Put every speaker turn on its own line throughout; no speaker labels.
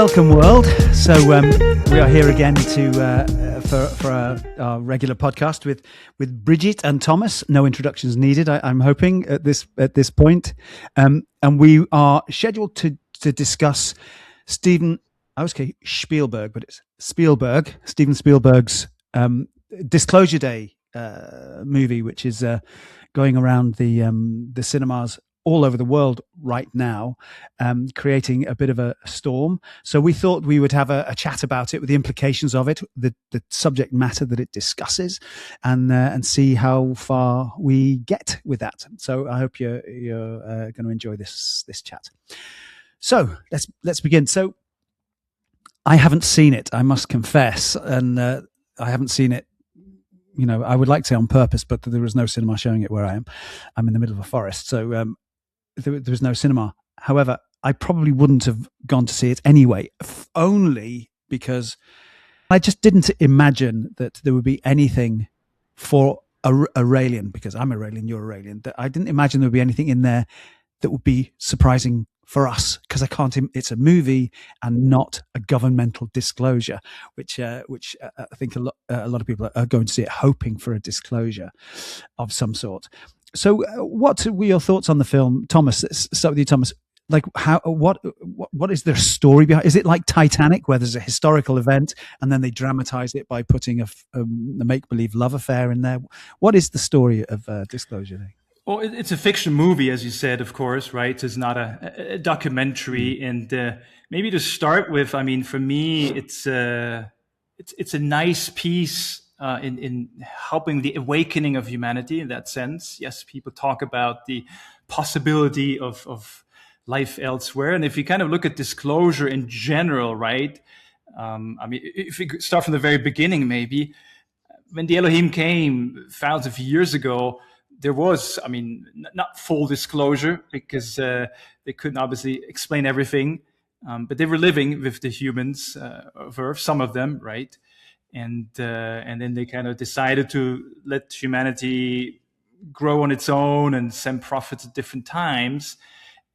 Welcome, world. So we are here again for our regular podcast with Bridget and Thomas. No introductions needed, I'm hoping at this point. And we are scheduled to discuss Steven Spielberg, but it's Steven Spielberg's Disclosure Day movie, which is going around the cinemas all over the world right now, creating a bit of a storm. So we thought we would have a chat about it, with the implications of it, the subject matter that it discusses, and see how far we get with that. So I hope you're going to enjoy this chat. So let's begin. So I haven't seen it, I must confess, and I haven't seen it. You know, I would like to say on purpose, but there was no cinema showing it where I am. I'm in the middle of a forest, so there was no cinema. However, I probably wouldn't have gone to see it anyway, only because I just didn't imagine that there would be anything for a Raelian, because I'm a Raelian, you're a Raelian, that I didn't imagine there would be anything in there that would be surprising for us, because I can't. It's a movie and not a governmental disclosure, which I think a lot of people are going to see it hoping for a disclosure of some sort. So, what were your thoughts on the film, Thomas? Let's start with you, Thomas. Like, what is their story behind? Is it like Titanic, where there's a historical event and then they dramatize it by putting a make-believe love affair in there? What is the story of Disclosure Day?
Well, it's a fiction movie, as you said, of course, right? It's not a documentary. And maybe to start with, I mean, for me, it's a nice piece in helping the awakening of humanity in that sense. Yes, people talk about the possibility of life elsewhere. And if you kind of look at disclosure in general, right? I mean, if we start from the very beginning, maybe, when the Elohim came thousands of years ago, there was, I mean, not full disclosure, because they couldn't obviously explain everything, but they were living with the humans of Earth, some of them, right? And then they kind of decided to let humanity grow on its own and send prophets at different times.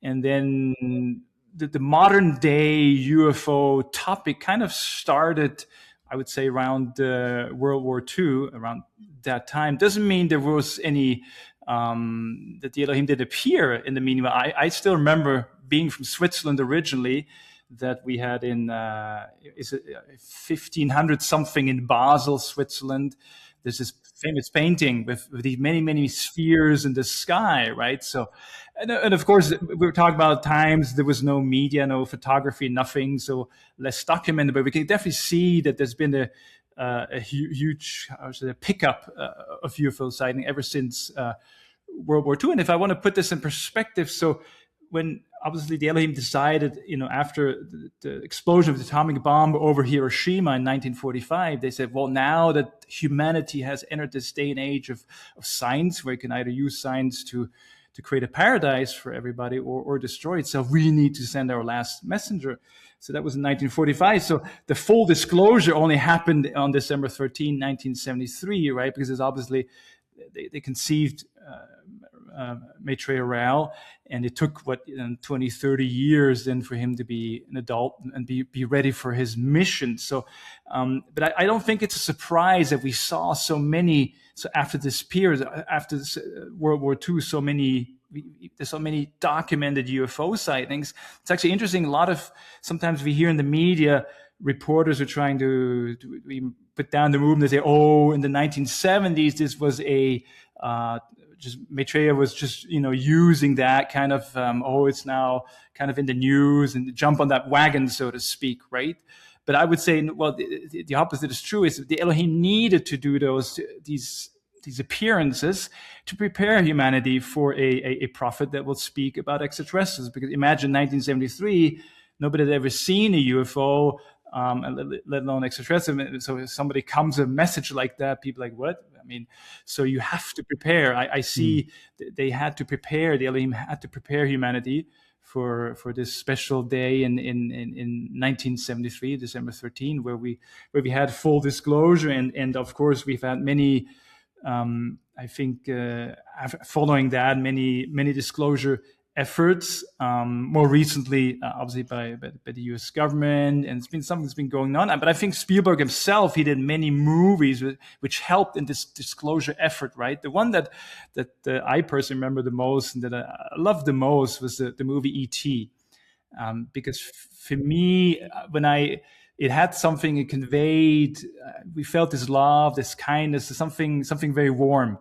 And then the modern day UFO topic kind of started, I would say, around World War II, around that time. Doesn't mean there was any, that the Elohim did appear in the meanwhile. I still remember being from Switzerland originally, that we had in, 1500 something in Basel, Switzerland. There's this famous painting with these many spheres in the sky, right? So, and of course, we were talking about times there was no media, no photography, nothing, so less documented. But we can definitely see that there's been a huge pickup of UFO sighting ever since World War II. And if I want to put this in perspective, so when obviously the Elohim decided, you know, after the explosion of the atomic bomb over Hiroshima in 1945, they said, well, now that humanity has entered this day and age of science, where you can either use science to create a paradise for everybody or destroy itself, we need to send our last messenger. So that was in 1945. So the full disclosure only happened on December 13, 1973, right? Because it's obviously, they conceived Maitreya Rael, and it took 20, 30 years then for him to be an adult and be ready for his mission. So, but I don't think it's a surprise that we saw so many. So after this period, after this, World War II, there's so many documented UFO sightings. It's actually interesting. Sometimes we hear in the media, reporters are trying to put down the movement. They say, oh, in the 1970s, this was just Maitreya was just, using that kind of, it's now kind of in the news, and jump on that wagon, so to speak, right? But I would say, well, the opposite is true. Is the Elohim needed to do these appearances to prepare humanity for a prophet that will speak about extraterrestrials. Because imagine 1973, nobody had ever seen a UFO, let alone extraterrestrial. So if somebody comes with a message like that, people are like, what? I mean, so you have to prepare. I see they had to prepare, the Elohim had to prepare humanity for this special day in 1973, December 13, where we had full disclosure, and of course we've had many, I think, following that, many disclosure efforts. More recently, obviously by the U.S. government, and it's been something that's been going on. But I think Spielberg himself, he did many movies which helped in this disclosure effort. Right, the one that I personally remember the most and that I loved the most was the movie E.T. Because for me, it had something, it conveyed, we felt this love, this kindness, something very warm.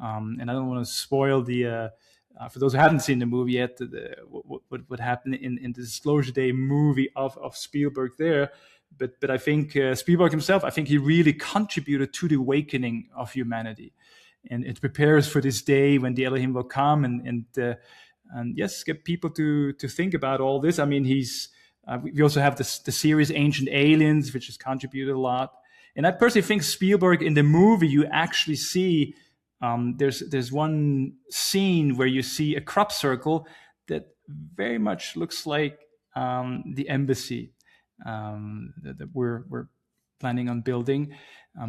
And I don't want to spoil for those who haven't seen the movie yet, what happened in the Disclosure Day movie of Spielberg there. But I think Spielberg himself, I think he really contributed to the awakening of humanity. And it prepares for this day when the Elohim will come and yes, get people to think about all this. I mean, we also have the series Ancient Aliens, which has contributed a lot. And I personally think Spielberg, in the movie, you actually see there's one scene where you see a crop circle that very much looks like the embassy that we're planning on building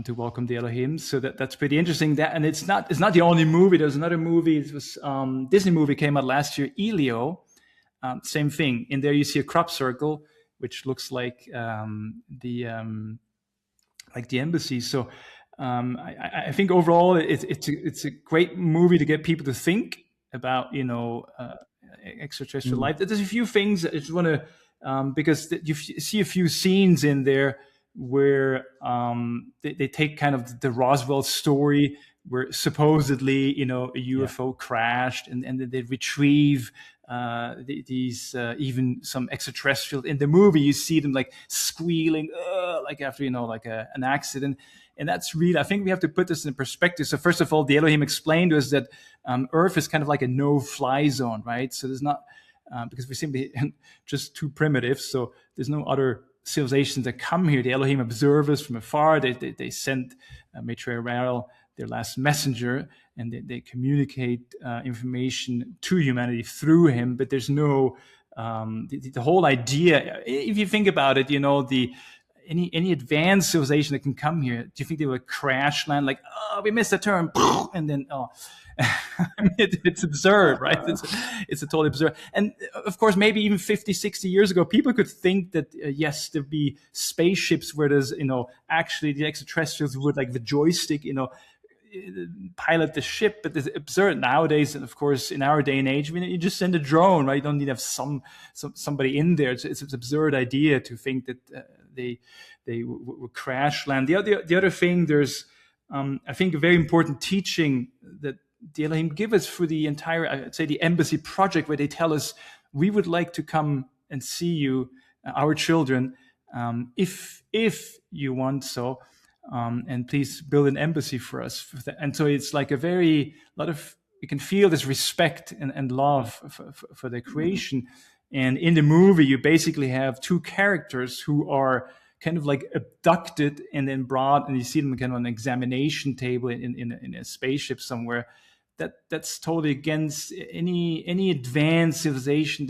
to welcome the Elohim. So that's pretty interesting. And it's not the only movie. There's another movie. It was Disney movie came out last year, Elio. Same thing. In there you see a crop circle, which looks like the embassy. So I think overall it's a great movie to get people to think about extraterrestrial life. There's a few things I just want to because you see a few scenes in there where they take kind of the Roswell story where supposedly a UFO crashed and then they retrieve these even some extraterrestrials. In the movie you see them like squealing like after like an accident. And that's really, I think we have to put this in perspective. So first of all, the Elohim explained to us that Earth is kind of like a no-fly zone, right? So there's not, because we seem to be just too primitive. So there's no other civilizations that come here. The Elohim observe us from afar. They sent Maitre Rael, their last messenger, and they communicate information to humanity through him. But there's no, the whole idea, if you think about it, any advanced civilization that can come here, do you think they would crash land like, oh, we missed a turn, and then I mean, it's absurd, right? It's a totally absurd. And of course, maybe even 50, 60 years ago, people could think that yes, there'd be spaceships where there's actually the extraterrestrials would like the joystick, pilot the ship. But it's absurd nowadays, and of course in our day and age, I mean, you just send a drone, right? You don't need to have somebody in there. It's an absurd idea to think that they will crash land. The other thing, there's I think a very important teaching that the Elohim give us for the entire, I'd say, the embassy project, where they tell us we would like to come and see you, our children, if you want so, and please build an embassy for us. And so it's like you can feel this respect and love for the creation. And in the movie, you basically have two characters who are kind of like abducted and then brought, and you see them kind of on an examination table in a spaceship somewhere. That's totally against any advanced civilization.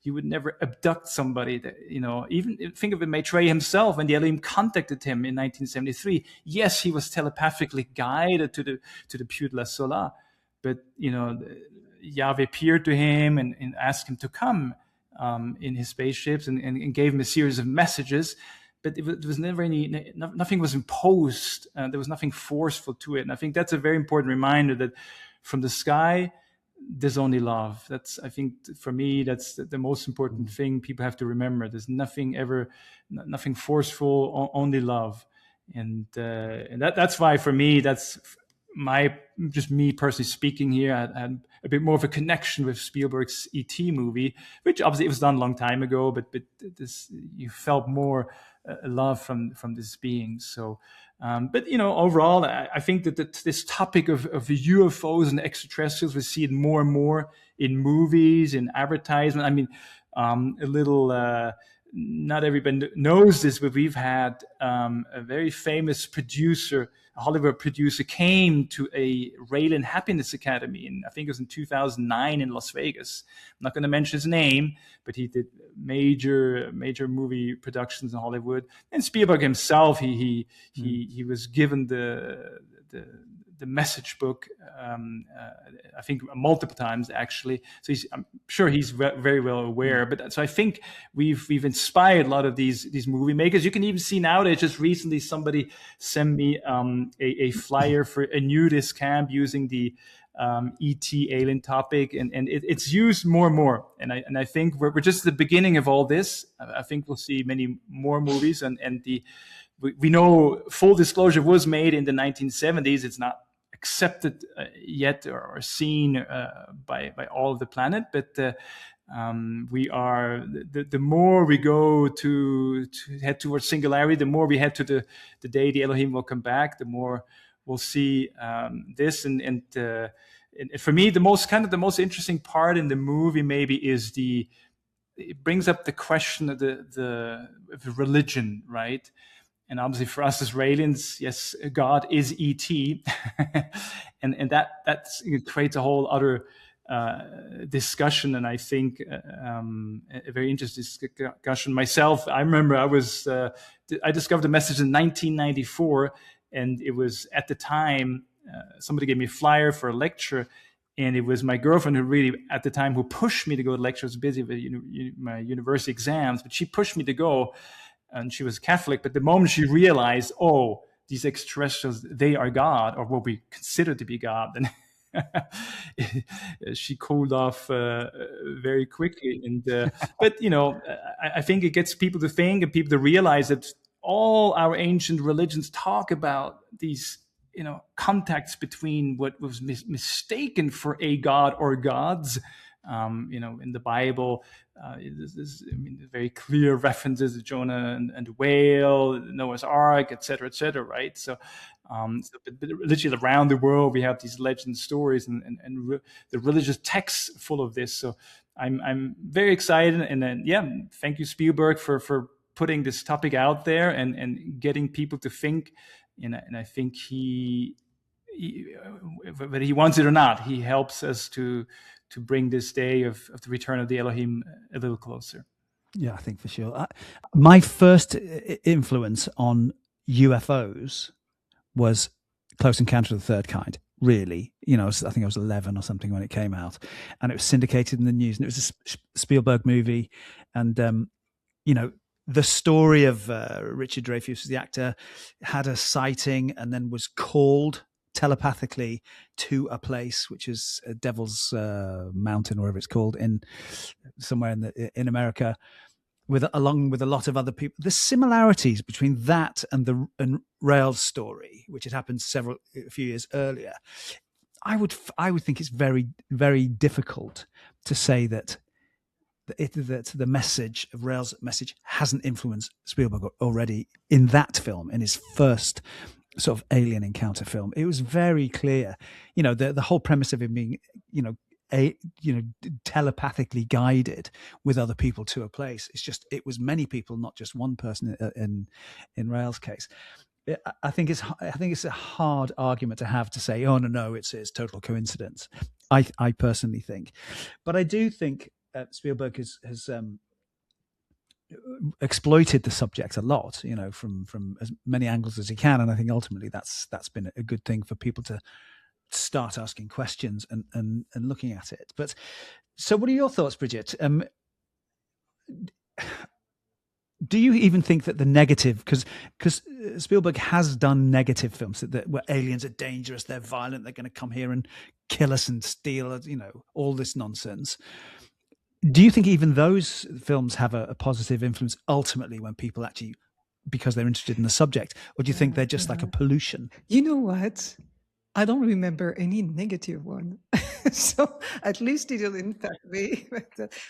You would never abduct somebody that, even think of it, Maitreya himself, when the Elohim contacted him in 1973. Yes, he was telepathically guided to the Puy de la Sola, but Yahweh appeared to him and asked him to come in his spaceships and gave him a series of messages. But it was never nothing was imposed. There was nothing forceful to it. And I think that's a very important reminder that from the sky, there's only love. I think for me, that's the most important thing people have to remember. There's nothing forceful, only love. And that's why for me, that's just me personally speaking here, I had a bit more of a connection with Spielberg's E.T. movie, which obviously it was done a long time ago, but this, you felt more love from this being. So, but overall, I think that this topic of the UFOs and extraterrestrials, we see it more and more in movies, in advertisement. I mean, a little. Not everybody knows this, but we've had a very famous producer, a Hollywood producer, came to a Raelian Happiness Academy, and I think it was in 2009 in Las Vegas. I'm not going to mention his name, but he did major movie productions in Hollywood. And Spielberg himself, he was given the the message book. I think multiple times actually. So I'm sure he's very well aware. But so I think we've inspired a lot of these movie makers. You can even see nowadays. Just recently, somebody sent me a flyer for a nudist camp using the ET alien topic, and it's used more and more. And I think we're just at the beginning of all this. I think we'll see many more movies, and we know full disclosure was made in the 1970s. It's not accepted yet or seen by all of the planet, but we are the more we go to head towards singularity, the more we head to the day the Elohim will come back, the more we'll see this. And for me, the most interesting part in the movie maybe is it brings up the question of the religion, right? And obviously for us as Raelians, yes, God is ET, and that creates a whole other discussion, and I think a very interesting discussion. Myself, I remember I discovered the message in 1994, and it was at the time somebody gave me a flyer for a lecture, and it was my girlfriend who really at the time who pushed me to go to lecture. I was busy with my university exams, but she pushed me to go. And she was Catholic, but the moment she realized, oh, these extraterrestrials, they are God, or what we consider to be God, then she cooled off very quickly. And but I think it gets people to think and people to realize that all our ancient religions talk about these contacts between what was mistaken for a god or gods. In the Bible, there's very clear references to Jonah and the whale, Noah's Ark, etc., right? So, but literally around the world, we have these legend stories and the religious texts full of this. So, I'm very excited, and then thank you Spielberg for putting this topic out there and getting people to think. And I think whether he wants it or not, he helps us to bring this day of the return of the Elohim a little closer.
Yeah, I think for sure. My first influence on UFOs was Close Encounter of the Third Kind. Really, I think I was 11 or something when it came out, and it was syndicated in the news, and it was a Spielberg movie, and the story of Richard Dreyfuss, the actor, had a sighting and then was called telepathically to a place which is Devil's Mountain, or whatever it's called, in somewhere in America, along with a lot of other people. The similarities between that and Rael's story, which had happened a few years earlier, I would think it's very, very difficult to say that the message of Rael's message hasn't influenced Spielberg already in that film, in his first sort of alien encounter film. It was very clear, the whole premise of him being, telepathically guided with other people to a place. It was many people, not just one person in Rael's case. I think it's a hard argument to have to say, oh no, it's total coincidence. I personally think, but I do think Spielberg has exploited the subject a lot, from as many angles as he can, and I think ultimately that's been a good thing for people to start asking questions and looking at it. But so, what are your thoughts, Bridget? Do you even think that the negative, because Spielberg has done negative films where aliens are dangerous, they're violent, they're going to come here and kill us and steal, all this nonsense. Do you think even those films have a positive influence ultimately when people actually, because they're interested in the subject, or do you think they're just like a pollution?
You know what? I don't remember any negative one. So at least it didn't impact me,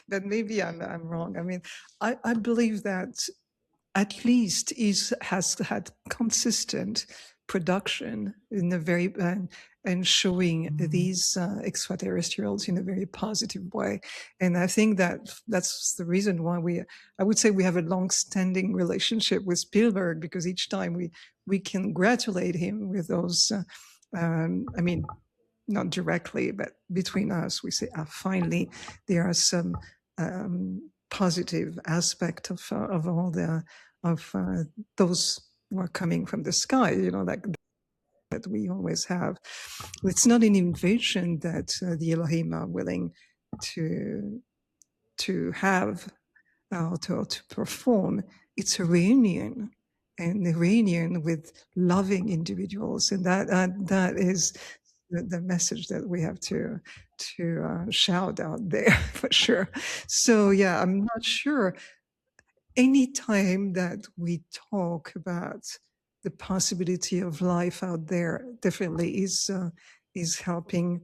but maybe I'm wrong. I mean, I believe that at least has had consistent production in a very and showing these extraterrestrials in a very positive way. And I think that's the reason why I would say we have a long-standing relationship with Spielberg, because each time we congratulate him with those. I mean, not directly, but between us, we say, finally, there are some positive aspect of all those who are coming from the sky. Like that we always have. It's not an invasion that the Elohim are willing to have to perform. It's a reunion, and a reunion with loving individuals, and that is the message that we have to shout out there for sure. So yeah, I'm not sure. Anytime that we talk about the possibility of life out there, definitely is helping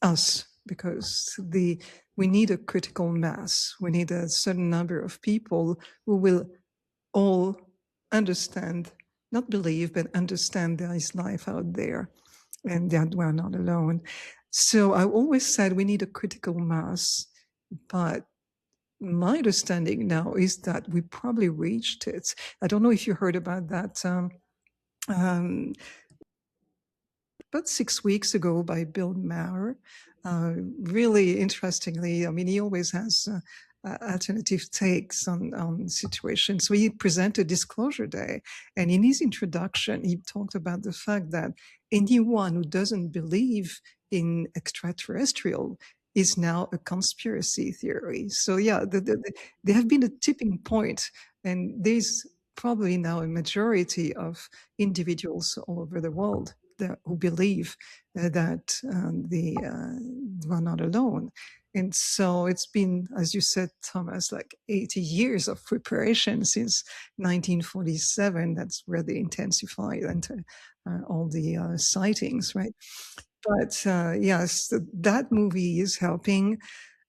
us, because we need a critical mass. We need a certain number of people who will all understand, not believe, but understand there is life out there and that we're not alone. So I always said we need a critical mass, but my understanding now is that we probably reached it. I don't know if you heard about that. About 6 weeks ago by Bill Maher. Really interestingly, I mean, he always has alternative takes on situations. So he presented Disclosure Day, and in his introduction, he talked about the fact that anyone who doesn't believe in extraterrestrial is now a conspiracy theory. So yeah, there have been a tipping point, and there's probably now a majority of individuals all over the world who believe that we're not alone. And so it's been, as you said, Thomas, like 80 years of preparation since 1947. That's where they intensified all the sightings, right? But yes, that movie is helping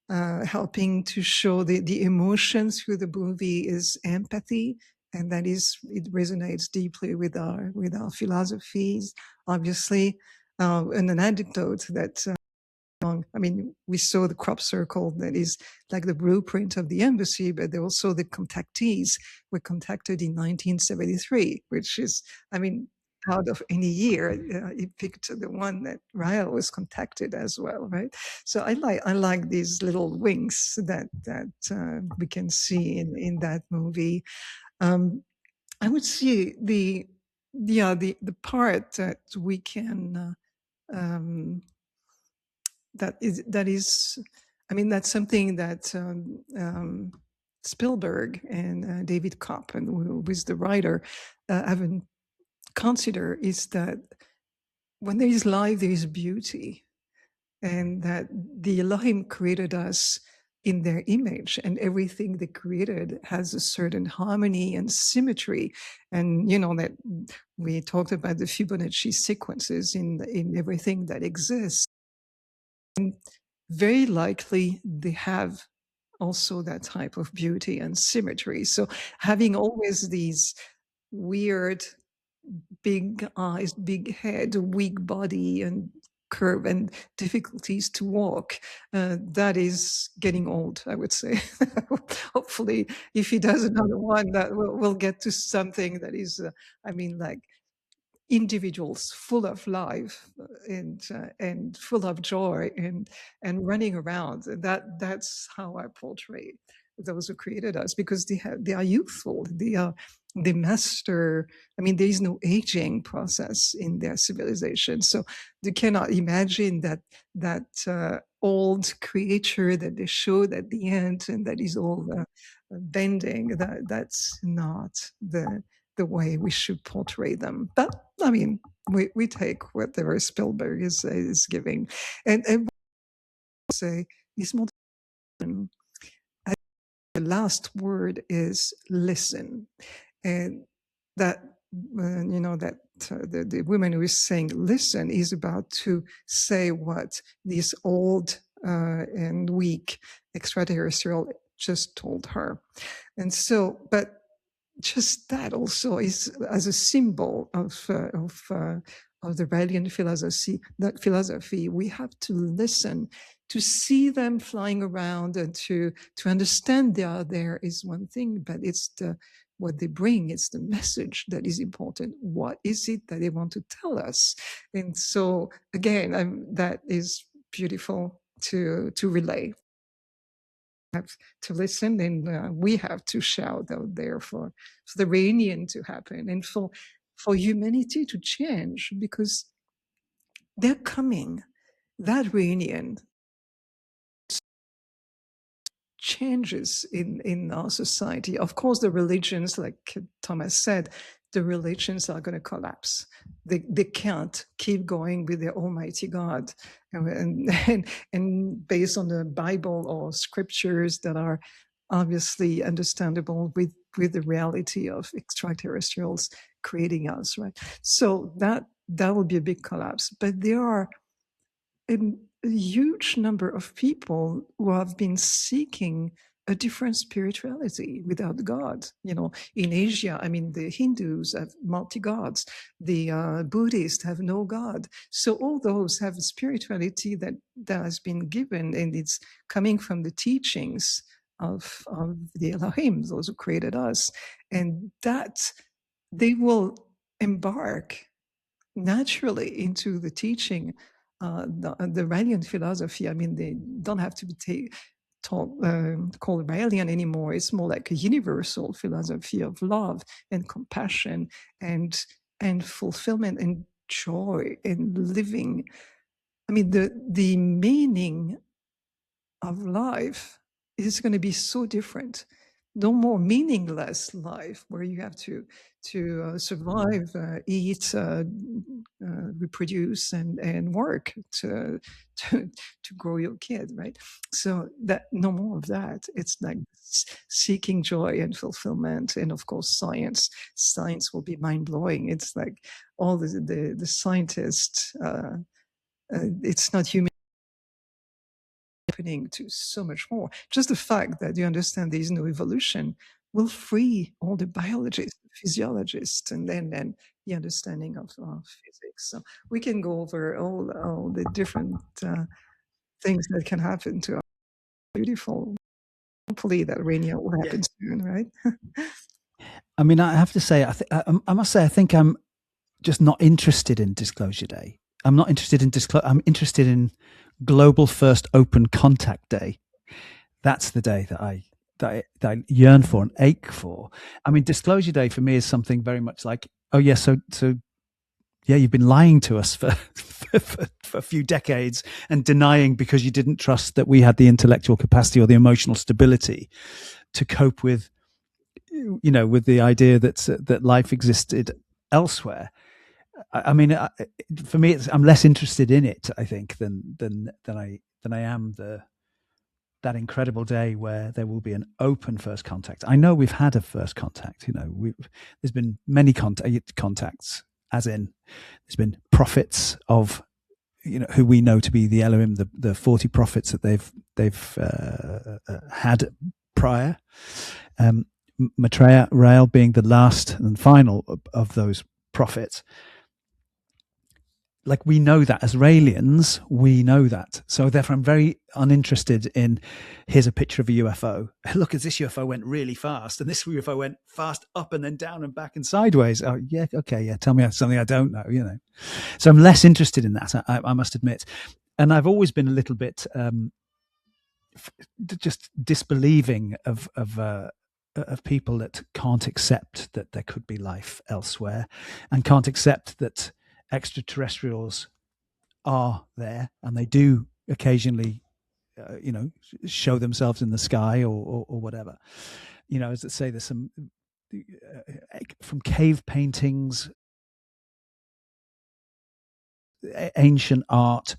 to show the emotions through the movie is empathy, and that is, it resonates deeply with our philosophies, obviously. And an anecdote that I mean, we saw the crop circle that is like the blueprint of the embassy, but also the contactees were contacted in 1973, which is, I mean, out of any year, he picked the one that Rael was contacted as well, right? So I like these little winks that we can see in that movie. I would see the part that we can that is, I mean, that's something that Spielberg and David Kopp, and who is the writer, haven't consider, is that when there is life, there is beauty, and that the Elohim created us in their image, and everything they created has a certain harmony and symmetry. And you know that we talked about the Fibonacci sequences in everything that exists. And very likely they have also that type of beauty and symmetry. So having always these weird big eyes, big head, weak body, and curve and difficulties to walk, that is getting old, I would say. Hopefully, if he does another one, that we'll get to something that is, I mean, like individuals full of life and full of joy and running around. That's how I portray those who created us, because they are youthful. They master. I mean, there is no aging process in their civilization, so you cannot imagine that old creature that they showed at the end and that is all bending. That's not the way we should portray them. But I mean, we take whatever Spielberg is giving, and say is more. The last word is listen, and that you know that the woman who is saying listen is about to say what this old and weak extraterrestrial just told her, and so but just that also is as a symbol of the Raelian philosophy. That philosophy, we have to listen, to see them flying around, and to understand they are there is one thing, but it's what they bring. It's the message that is important. What is it that they want to tell us? And so again, that is beautiful to relay. Have to listen, and we have to shout out there for the reunion to happen, and for for humanity to change, because they're coming. That reunion changes in our society. Of course, the religions, like Thomas said, the religions are going to collapse. They can't keep going with their Almighty God, and based on the Bible or scriptures that are obviously understandable with the reality of extraterrestrials creating us, right? So that will be a big collapse. But there are a huge number of people who have been seeking a different spirituality without God. You know, in Asia, I mean, the Hindus have multi-gods, the Buddhists have no God. So all those have a spirituality that has been given, and it's coming from the teachings of the Elohim, those who created us. And that they will embark naturally into the teaching, the Raelian philosophy. I mean, they don't have to be called Raelian anymore. It's more like a universal philosophy of love and compassion and fulfillment and joy and living. I mean, the meaning of life is going to be so different. No more meaningless life where you have to survive, eat, reproduce, and work to grow your kid, right? So that no more of that. It's like seeking joy and fulfillment, and of course science. Science will be mind blowing. It's like all the scientists. It's not human. Happening to so much more. Just the fact that you understand there is no evolution will free all the biologists, physiologists, and then the understanding of physics. So we can go over all the different things that can happen to us. Beautiful. Hopefully that Rainier will happen soon, right?
I mean, I have to say, I must say, I think I'm just not interested in Disclosure Day. I'm not interested in I'm interested in Global First Open Contact Day. That's the day that I yearn for and ache for. I mean, Disclosure Day for me is something very much like, oh yeah, so yeah, you've been lying to us for a few decades and denying because you didn't trust that we had the intellectual capacity or the emotional stability to cope with, you know, with the idea that life existed elsewhere. I mean, for me, I'm less interested in it, I think, than I am that incredible day where there will be an open first contact. I know we've had a first contact. You know, there's been many contacts, as in there's been prophets of, you know, who we know to be the Elohim, the 40 prophets that they've had prior. Maitreya Rael being the last and final of those prophets. Like, we know that as Raelians, we know that. So therefore I'm very uninterested in, here's a picture of a UFO. Look, as this UFO went really fast and this UFO went fast up and then down and back and sideways. Oh yeah, okay, yeah, tell me something I don't know, you know. So I'm less interested in that, I must admit. And I've always been a little bit just disbelieving of people that can't accept that there could be life elsewhere and can't accept that extraterrestrials are there, and they do occasionally, you know, show themselves in the sky or whatever. You know, as I say, there's some from cave paintings, ancient art,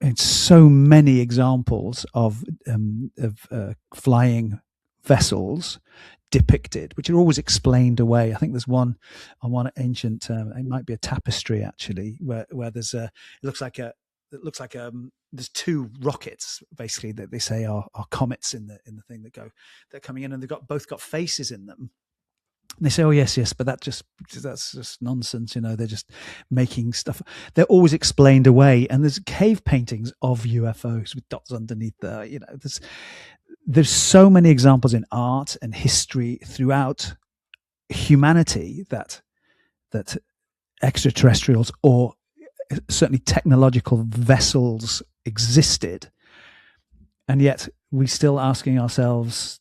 and so many examples of flying vessels depicted, which are always explained away. I think there's one on one ancient, it might be a tapestry actually, where there's there's two rockets basically that they say are comets in the thing they're coming in, and they've both got faces in them. And they say, oh yes, but that's just nonsense, you know, they're just making stuff. They're always explained away. And there's cave paintings of UFOs with dots underneath there, you know, there's so many examples in art and history throughout humanity that extraterrestrials or certainly technological vessels existed. And yet we're still asking ourselves,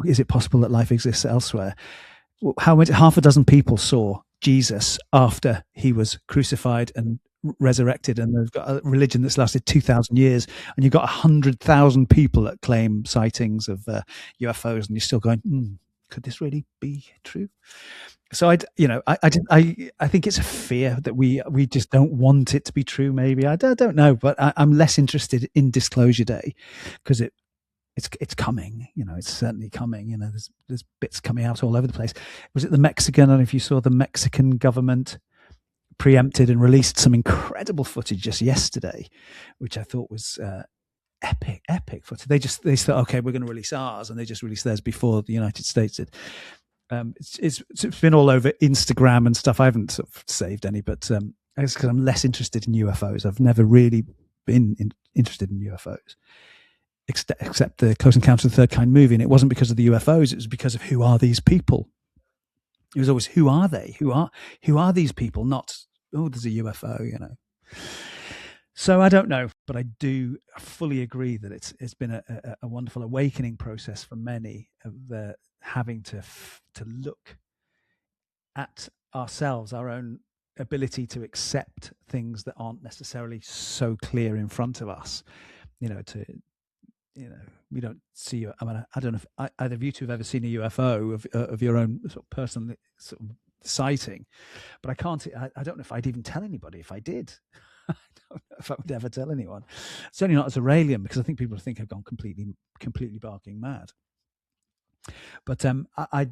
is it possible that life exists elsewhere? How much? Half a dozen people saw Jesus after he was crucified and resurrected, and they've got a religion that's lasted 2,000 years, and you've got 100,000 people that claim sightings of UFOs, and you're still going, could this really be true? So I think it's a fear that we just don't want it to be true. Maybe I don't know, but I'm less interested in Disclosure Day because it's coming. It's certainly coming. There's bits coming out all over the place. Was it the Mexican? I don't know if you saw the Mexican government preempted and released some incredible footage just yesterday, which I thought was epic footage. They thought, okay, we're going to release ours, and they just released theirs before the United States did. It's been all over Instagram and stuff. I haven't sort of saved any, but I guess because I'm less interested in UFOs. I've never really been interested in UFOs, except the Close Encounters of the Third Kind movie. And it wasn't because of the UFOs. It was because of who are these people. It was always, who are they? Who are these people? Not, oh, there's a UFO, So I don't know, but I do fully agree that it's been a wonderful awakening process for many of the having to look at ourselves, our own ability to accept things that aren't necessarily so clear in front of us. We don't see. I mean, I don't know if either of you two have ever seen a UFO of your own sort of personal sort of sighting, but I can't. I don't know if I'd even tell anybody if I did. I don't know if I would ever tell anyone. Certainly not as a Raelian, because I think people think I've gone completely barking mad. But I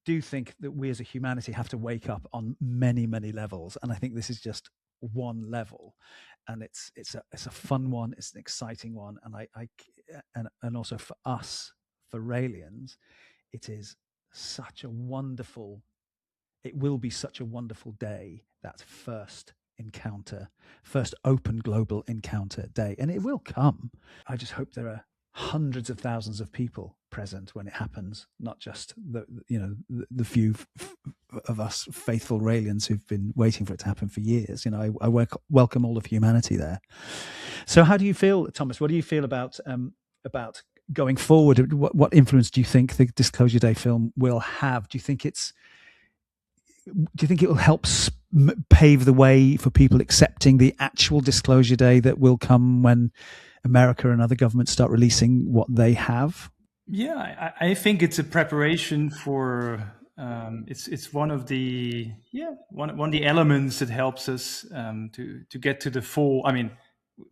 do think that we as a humanity have to wake up on many levels, and I think this is just one level, and it's a fun one, it's an exciting one, and also for us, for Raelians, it will be such a wonderful day, that first open global encounter day, and it will come. I just hope there are hundreds of thousands of people present when it happens, not just the few of us faithful Raelians who've been waiting for it to happen for years. I welcome all of humanity there. So how do you feel, Thomas? What do you feel about going forward? What influence do you think the Disclosure Day film will have? Do you think it will help pave the way for people accepting the actual Disclosure Day that will come when America and other governments start releasing what they have?
Yeah, I think it's a preparation for. It's one of the one of the elements that helps us to get to the full. I mean,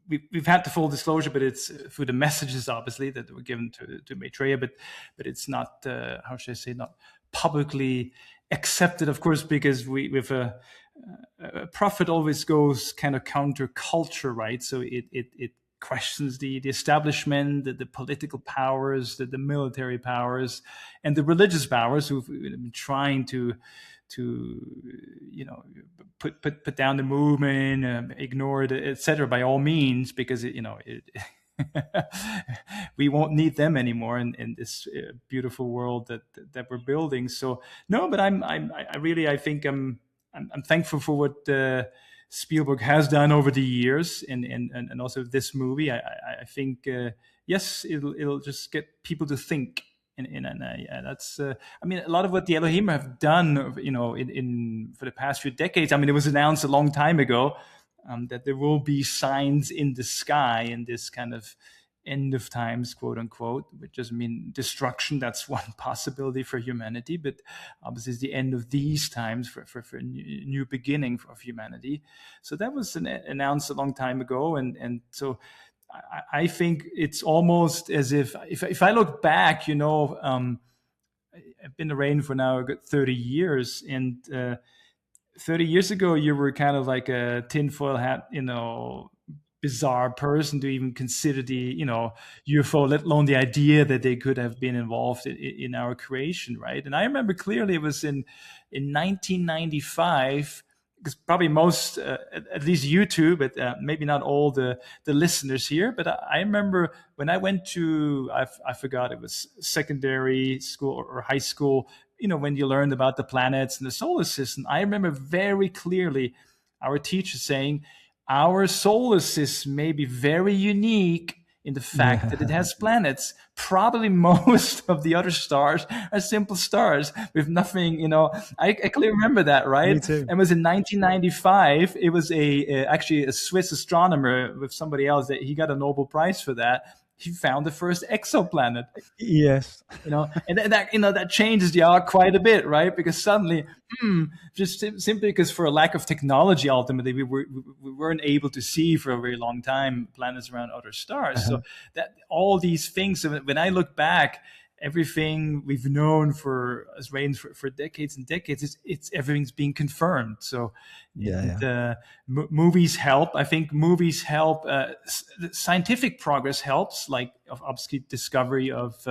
we've had the full disclosure, but it's through the messages, obviously, that were given to Maitreya, but it's not how should I say, not publicly accepted, of course, because we with a prophet always goes kind of counterculture, right? So it questions the establishment, the political powers, the military powers, and the religious powers who've been trying to put down the movement, ignore it, etc. By all means, because we won't need them anymore in this beautiful world that we're building. So no, but I think I'm thankful for what Spielberg has done over the years, and also this movie. I think yes, it'll just get people to think. That's I mean, a lot of what the Elohim have done, in for the past few decades. I mean, it was announced a long time ago that there will be signs in the sky in this kind of end of times, quote unquote, which doesn't mean destruction. That's one possibility for humanity, but obviously it's the end of these times for a new beginning of humanity. So that was announced a long time ago, and so I think it's almost as if I look back, I've been in rain for now a good 30 years, and 30 years ago, you were kind of like a tinfoil hat, bizarre person to even consider the, UFO, let alone the idea that they could have been involved in our creation, right? And I remember clearly it was in 1995, because probably most, at least you two, but maybe not all the listeners here. But I remember when I went to, I forgot, it was secondary school or high school, when you learned about the planets and the solar system. I remember very clearly our teacher saying, our solar system may be very unique in the fact that it has planets. Probably most of the other stars are simple stars with nothing, I clearly remember that, right?
Me too.
And it was in 1995. It was actually a Swiss astronomer with somebody else that he got a Nobel Prize for that. He found the first exoplanet.
Yes.
And that changes the art quite a bit, right? Because suddenly, just simply because for a lack of technology, ultimately we weren't able to see for a very long time planets around other stars. So that all these things, when I look back, everything we've known for decades and decades, it's everything's being confirmed. So movies help. I think movies help. Scientific progress helps, like obviously discovery of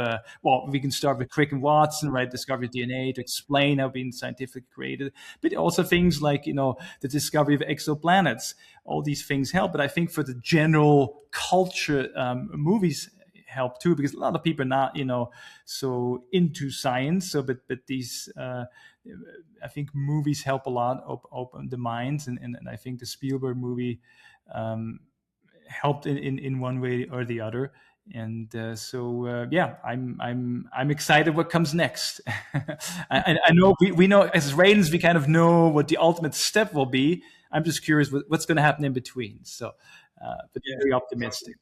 we can start with Crick and Watson, right? Discovery of DNA to explain how being scientifically created, but also things like the discovery of exoplanets. All these things help, but I think for the general culture, movies help too, because a lot of people are not so into science. So but these I think movies help a lot open the minds, and I think the Spielberg movie helped in one way or the other. And I'm excited what comes next. I know we know as Raelians, we kind of know what the ultimate step will be. I'm just curious what's going to happen in between. So but very optimistic.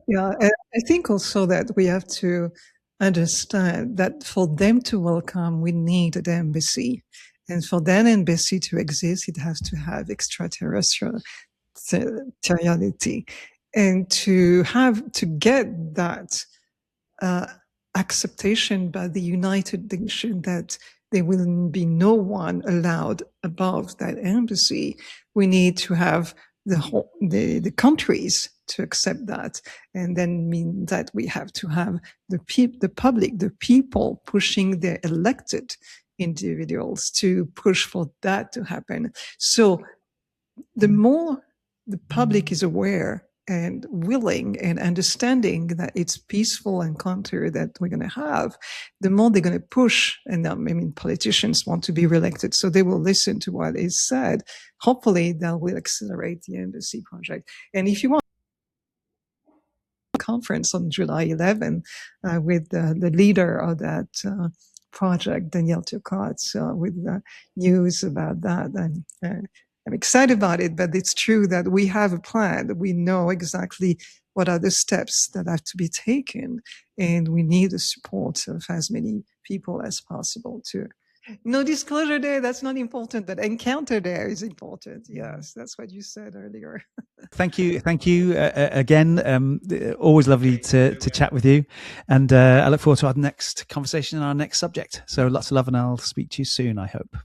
Yeah, and I think also that we have to understand that for them to welcome, we need the embassy. And for that embassy to exist, it has to have extraterrestrial terrestriality. And to get that acceptation by the United Nations that there will be no one allowed above that embassy, we need to have the countries to accept that, and then mean that we have to have the public, the people pushing their elected individuals to push for that to happen. So the more the public is aware and willing and understanding that it's peaceful encounter that we're going to have, the more they're going to push. And politicians want to be reelected, so they will listen to what is said. Hopefully that will accelerate the embassy project. And if you want a conference on July 11 with the leader of that project, Daniel Turcotte, with news about that, and I'm excited about it, but it's true that we have a plan. We know exactly what are the steps that have to be taken, and we need the support of as many people as possible too. No disclosure there, that's not important, but encounter there is important. Yes, that's what you said earlier.
Thank you again. Always lovely to chat with you, and I look forward to our next conversation and our next subject. So lots of love, and I'll speak to you soon, I hope.